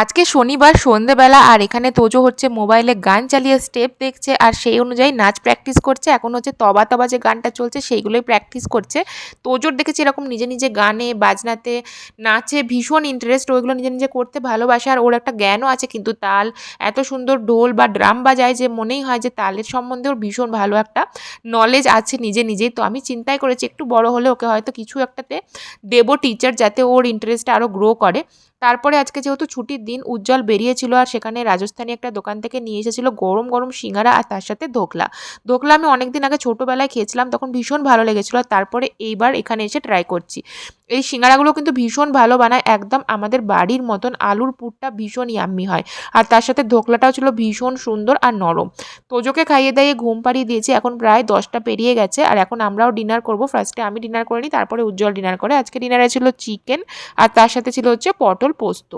আজকে শনিবার সন্ধেবেলা আর এখানে তোজো হচ্ছে মোবাইলে গান চালিয়ে স্টেপ দেখছে আর সেই অনুযায়ী নাচ প্র্যাকটিস করছে। এখন হচ্ছে তবা তবা যে গানটা চলছে সেইগুলোই প্র্যাকটিস করছে। তোজোর দেখেছি এরকম নিজে নিজে গানে বাজনাতে নাচে ভীষণ ইন্টারেস্ট, ওইগুলো নিজে নিজে করতে ভালোবাসে আর ওর একটা জ্ঞানও আছে কিন্তু তাল এত সুন্দর ঢোল বা ড্রাম বাজায় যে মনেই হয় যে তালের সম্বন্ধে ওর ভীষণ ভালো একটা নলেজ আছে নিজে নিজেই। তো আমি চিন্তাই করেছি একটু বড় হলে ওকে হয়তো কিছু একটাতে দেবো টিচার, যাতে ওর ইন্টারেস্টটা আরও গ্রো করে। তারপরে আজকে যেহেতু ছুটির দিন উজ্জ্বল বেরিয়েছিল আর সেখানে রাজস্থানী একটা দোকান থেকে নিয়ে এসেছিল গরম গরম সিঙ্গারা আর তার সাথে ধোকলা। ধোকলা আমি অনেকদিন আগে ছোটোবেলায় খেয়েছিলাম, তখন ভীষণ ভালো লেগেছিলো। তারপরে এইবার এখানে এসে ট্রাই করছি। এই সিঙ্গারাগুলো কিন্তু ভীষণ ভালো বানায়, একদম আমাদের বাড়ির মতন। আলুর পুরটা ভীষণ ইয়াম্মি হয় আর তার সাথে ধোকলাটাও ছিল ভীষণ সুন্দর আর নরম। তোজোকে খাইয়ে দাইয়ে ঘুম পাড়িয়ে দিয়েছি, এখন প্রায় 10টা পেরিয়ে গেছে আর এখন আমরাও ডিনার করবো। ফার্স্টে আমি ডিনার করে নিই, তারপরে উজ্জ্বল ডিনার করে। আজকে ডিনারে ছিল চিকেন আর তার সাথে ছিল হচ্ছে পটল পোস্ত।